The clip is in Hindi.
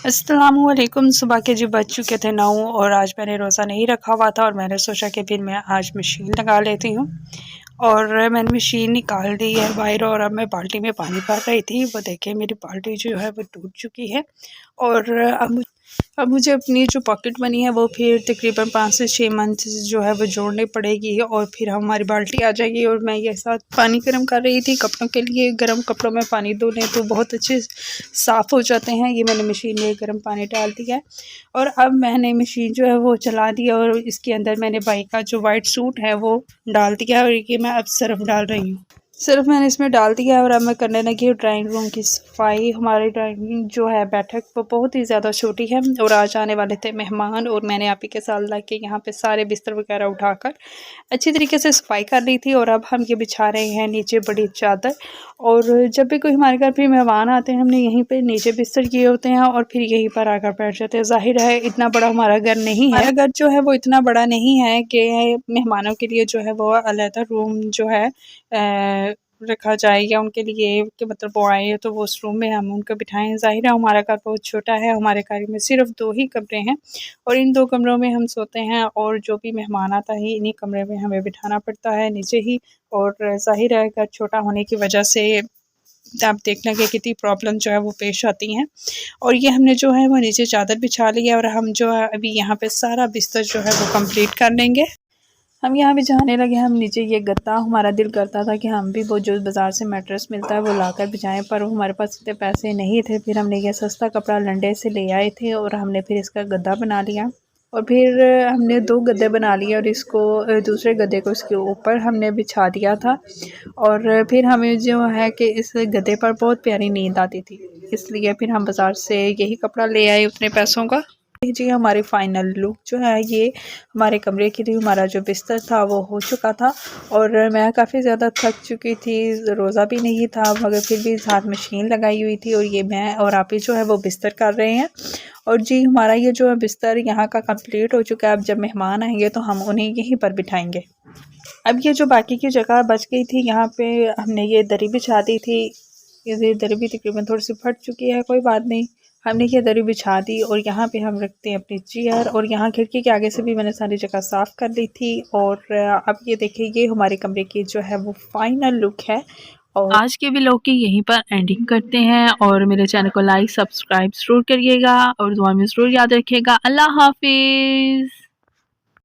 अस्सलामुअलैकुम। सुबह के जी बज चुके थे 9 और आज मैंने रोज़ा नहीं रखा हुआ था और मैंने सोचा कि फिर मैं आज मशीन लगा लेती हूँ। और मैंने मशीन निकाल दी है बाहर और अब मैं बाल्टी में पानी भर रही थी। वो देखिए मेरी बाल्टी जो है वो टूट चुकी है और अब मुझे अपनी जो पॉकेट मनी है वो फिर तकरीबन 5 से 6 मंथ जो है वो जोड़नी पड़ेगी और फिर हमारी बाल्टी आ जाएगी। और मैं ये साथ पानी गर्म कर रही थी कपड़ों के लिए। गर्म कपड़ों में पानी धो लें तो बहुत अच्छे साफ़ हो जाते हैं। ये मैंने मशीन में गर्म पानी डाल दिया है और अब मैंने मशीन जो है वो चला दिया और इसके अंदर मैंने भाई का जो वाइट सूट है वो डाल दिया और ये मैं अब सर्फ डाल रही हूँ। सिर्फ मैंने इसमें डाल दिया है और अब मैं करने लगी हूँ ड्राइंग रूम की सफाई। हमारी ड्राइंग जो है बैठक वो बहुत ही ज़्यादा छोटी है और आज आने वाले थे मेहमान और मैंने आप ही के साथ ला के यहाँ पे सारे बिस्तर वगैरह उठाकर अच्छी तरीके से सफाई कर ली थी। और अब हम ये बिछा रहे हैं नीचे बड़ी चादर। और जब भी कोई हमारे घर पे मेहमान आते हैं हमने यहीं पे नीचे बिस्तर किए होते हैं और फिर यहीं पर आकर बैठ जाते हैं। जाहिर है इतना बड़ा हमारा घर नहीं है, हमारा घर जो है वो इतना बड़ा नहीं है कि मेहमानों के लिए जो है वो अलहदा रूम जो है रखा जाए या उनके लिए कि मतलब वो आए तो वो उस रूम में हम उनको बिठाएं। ज़ाहिर है हमारा घर बहुत छोटा है, हमारे घर में सिर्फ 2 ही कमरे हैं और इन 2 कमरों में हम सोते हैं और जो भी मेहमान आता है इन्हीं कमरे में हमें बिठाना पड़ता है नीचे ही। और ज़ाहिर है घर छोटा होने की वजह से आप देख लें कि कितनी प्रॉब्लम जो है वो पेश आती हैं। और ये हमने जो है वो नीचे चादर बिछा ली है और हम जो है अभी यहाँ पे सारा बिस्तर जो है वो कंप्लीट कर लेंगे। हम यहाँ भी जाने लगे। हम नीचे ये गद्दा हमारा दिल करता था कि हम भी वो जो बाज़ार से मैट्रेस मिलता है वो लाकर बिछाएं, पर हमारे पास इतने पैसे नहीं थे। फिर हमने ये सस्ता कपड़ा लंडे से ले आए थे और हमने फिर इसका गद्दा बना लिया और फिर हमने 2 गद्दे बना लिए और इसको दूसरे गद्दे को इसके ऊपर हमने बिछा दिया था। और फिर हमें जो है कि इस गद्दे पर बहुत प्यारी नींद आती थी, इसलिए फिर हम बाज़ार से यही कपड़ा ले आए उतने पैसों का। जी हमारी फाइनल लुक जो है ये हमारे कमरे की थी। हमारा जो बिस्तर था वो हो चुका था और मैं काफ़ी ज़्यादा थक चुकी थी, रोज़ा भी नहीं था मगर फिर भी साथ मशीन लगाई हुई थी और ये मैं और आप ही जो है वो बिस्तर कर रहे हैं। और जी हमारा ये जो है बिस्तर यहाँ का कंप्लीट हो चुका है। अब जब मेहमान आएंगे तो हम उन्हें यहीं पर बिठाएंगे। अब ये जो बाकी की जगह बच गई थी यहाँ पे हमने ये दरी बिछा दी थी। ये दरी भी तकरीबन थोड़ी सी फट चुकी है, कोई बात नहीं। हमने ये दरी बिछा दी और यहाँ पे हम रखते हैं अपनी चेयर और यहाँ खिड़की के आगे से भी मैंने सारी जगह साफ़ कर ली थी। और अब ये देखिए ये हमारे कमरे की जो है वो फाइनल लुक है। और आज के व्लॉग की यहीं पर एंडिंग करते हैं और मेरे चैनल को लाइक सब्सक्राइब ज़रूर करिएगा और दुआ में ज़रूर याद रखिएगा। अल्लाह हाफिज़।